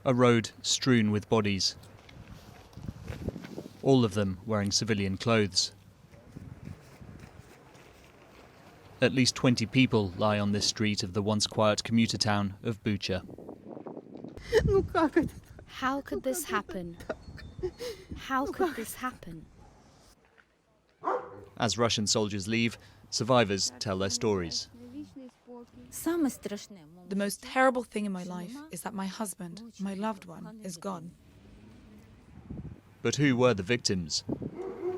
A road strewn with bodies, all of them wearing civilian clothes. At least 20 people lie on this street of the once quiet commuter town of Bucha. How could this happen? How could this happen? As Russian soldiers leave, survivors tell their stories. The most terrible thing in my life is that my husband, my loved one, is gone. But who were the victims?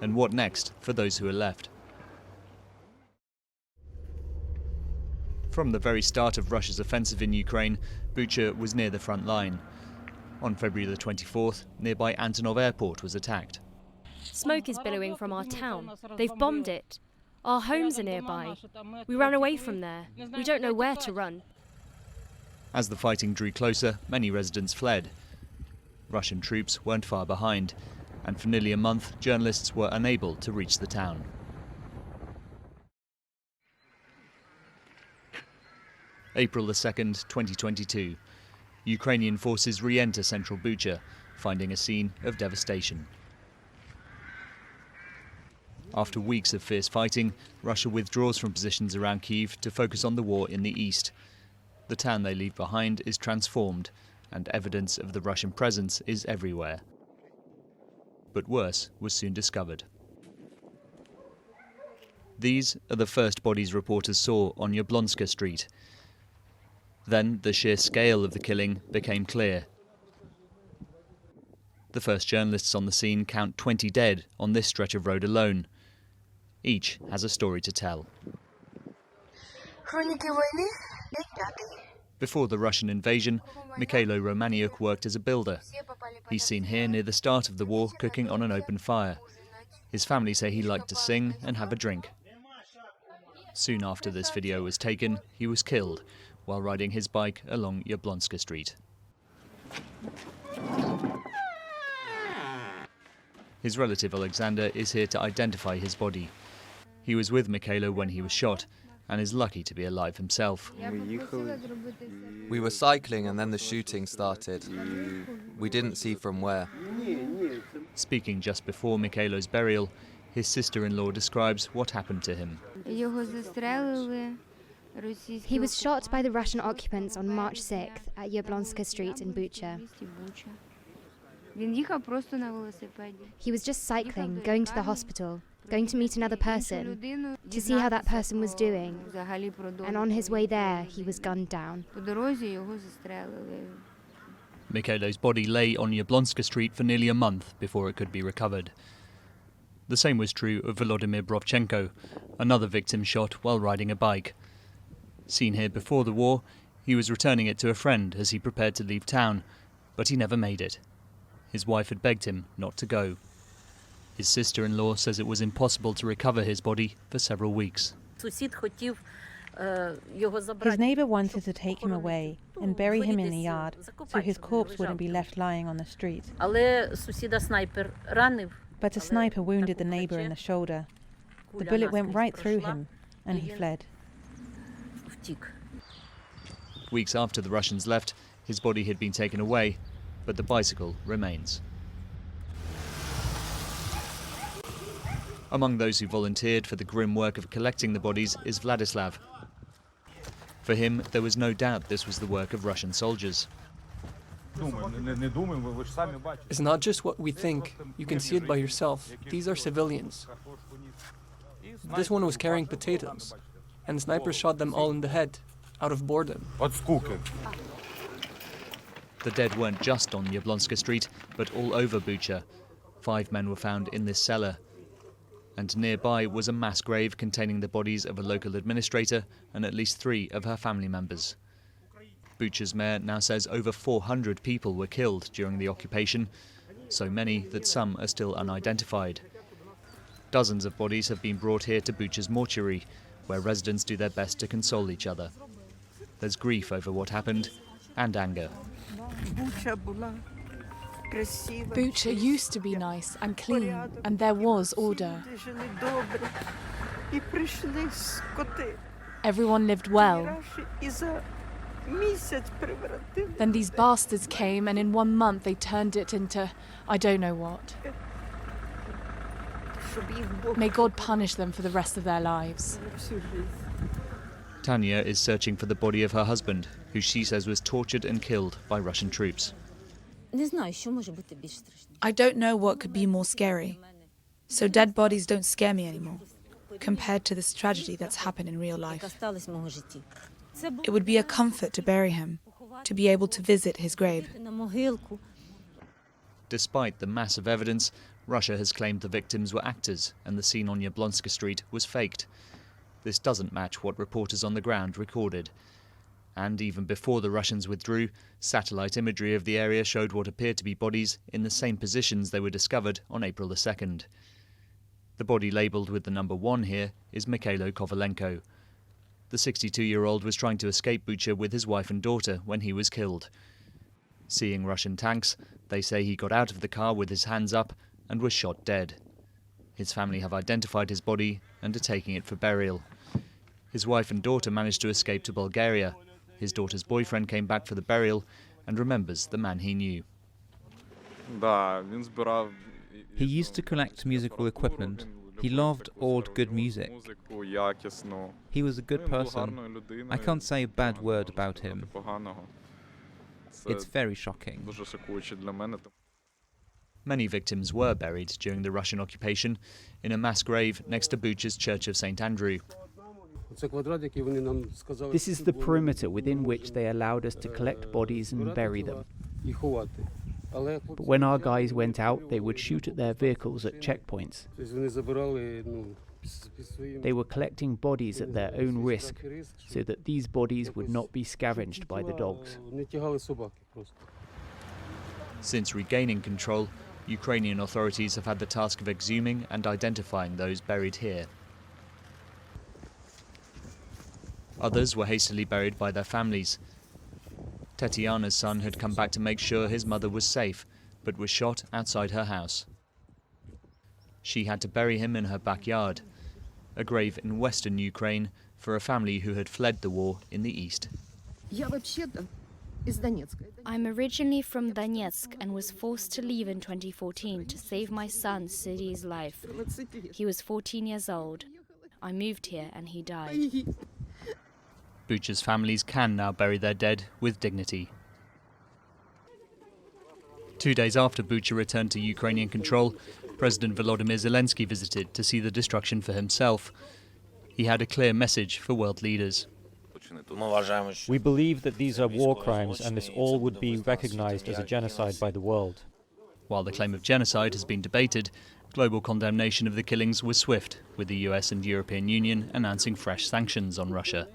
And what next for those who are left? From the very start of Russia's offensive in Ukraine, Bucha was near the front line. On February the 24th, nearby Antonov Airport was attacked. Smoke is billowing from our town. They've bombed it. Our homes are nearby. We ran away from there. We don't know where to run. As the fighting drew closer, many residents fled. Russian troops weren't far behind, and for nearly a month, journalists were unable to reach the town. April the 2nd, 2022. Ukrainian forces re-enter central Bucha, finding a scene of devastation. After weeks of fierce fighting, Russia withdraws from positions around Kyiv to focus on the war in the east. The town they leave behind is transformed, and evidence of the Russian presence is everywhere. But worse was soon discovered. These are the first bodies reporters saw on Yablunska Street. Then the sheer scale of the killing became clear. The first journalists on the scene count 20 dead on this stretch of road alone. Each has a story to tell. Before the Russian invasion, Mikhailo Romaniuk worked as a builder. He's seen here near the start of the war cooking on an open fire. His family say he liked to sing and have a drink. Soon after this video was taken, he was killed while riding his bike along Yablunska Street. His relative Alexander is here to identify his body. He was with Mikhailo when he was shot and is lucky to be alive himself. We were cycling and then the shooting started. We didn't see from where. Speaking just before Mikhailo's burial, his sister-in-law describes what happened to him. He was shot by the Russian occupants on March 6th at Yablunska Street in Bucha. He was just cycling, going to the hospital, going to meet another person, to see how that person was doing. And on his way there, he was gunned down. Mikhailo's body lay on Yablunska Street for nearly a month before it could be recovered. The same was true of Volodymyr, another victim shot while riding a bike. Seen here before the war, he was returning it to a friend as he prepared to leave town, but he never made it. His wife had begged him not to go. His sister-in-law says it was impossible to recover his body for several weeks. His neighbour wanted to take him away and bury him in the yard, so his corpse wouldn't be left lying on the street. But a sniper wounded the neighbour in the shoulder. The bullet went right through him, and he fled. Weeks after the Russians left, his body had been taken away, but the bicycle remains. Among those who volunteered for the grim work of collecting the bodies is Vladislav. For him, there was no doubt this was the work of Russian soldiers. It's not just what we think. You can see it by yourself. These are civilians. This one was carrying potatoes, and snipers shot them all in the head, out of boredom. The dead weren't just on Yablunska Street, but all over Bucha. 5 men were found in this cellar. And nearby was a mass grave containing the bodies of a local administrator and at least 3 of her family members. Bucha's mayor now says over 400 people were killed during the occupation, so many that some are still unidentified. Dozens of bodies have been brought here to Bucha's mortuary, where residents do their best to console each other. There's grief over what happened and anger. Bucha used to be nice and clean, and there was order. Everyone lived well. Then these bastards came, and in 1 month they turned it into I don't know what. May God punish them for the rest of their lives. Tania is searching for the body of her husband, who she says was tortured and killed by Russian troops. I don't know what could be more scary. So dead bodies don't scare me anymore, compared to this tragedy that's happened in real life. It would be a comfort to bury him, to be able to visit his grave. Despite the massive evidence, Russia has claimed the victims were actors and the scene on Yablunska Street was faked. This doesn't match what reporters on the ground recorded. And even before the Russians withdrew, satellite imagery of the area showed what appeared to be bodies in the same positions they were discovered on April the 2nd. The body labelled with the number 1 here is KOVALENKO. The 62-year-old was trying to escape Bucha with his wife and daughter when he was killed. Seeing Russian tanks, they say he got out of the car with his hands up and was shot dead. His family have identified his body and are taking it for burial. His wife and daughter managed to escape to Bulgaria. His daughter's boyfriend came back for the burial and remembers the man he knew. He used to collect musical equipment. He loved old good music. He was a good person. I can't say a bad word about him. It's very shocking. Many victims were buried during the Russian occupation in a mass grave next to Bucha's Church of St. Andrew. This is the perimeter within which they allowed us to collect bodies and bury them. But when our guys went out, they would shoot at their vehicles at checkpoints. They were collecting bodies at their own risk, so that these bodies would not be scavenged by the dogs. Since regaining control, Ukrainian authorities have had the task of exhuming and identifying those buried here. Others were hastily buried by their families. TETIANA's son had come back to make sure his mother was safe, but was shot outside her house. She had to bury him in her backyard, a grave in western Ukraine for a family who had fled the war in the east. I'm originally from Donetsk and was forced to leave in 2014 to save my son Sidi's life. He was 14 years old. I moved here and he died. Bucha's families can now bury their dead with dignity. 2 days after Bucha returned to Ukrainian control, President Volodymyr Zelensky visited to see the destruction for himself. He had a clear message for world leaders. We believe that these are war crimes and this all would be recognized as a genocide by the world. While the claim of genocide has been debated, global condemnation of the killings was swift, with the US and European Union announcing fresh sanctions on Russia.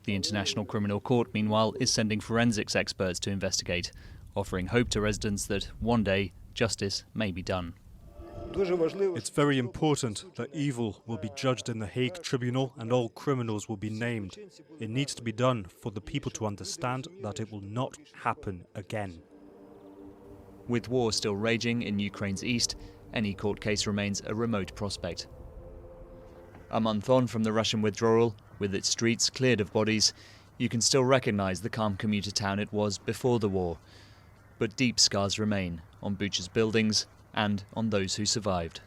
The International Criminal Court, meanwhile, is sending forensics experts to investigate, offering hope to residents that one day justice may be done. It's very important that evil will be judged in the Hague Tribunal and all criminals will be named. It needs to be done for the people to understand that it will not happen again. With war still raging in Ukraine's east, any court case remains a remote prospect. A month on from the Russian withdrawal, with its streets cleared of bodies, you can still recognise the calm commuter town it was before the war. But deep scars remain on Bucha's buildings and on those who survived.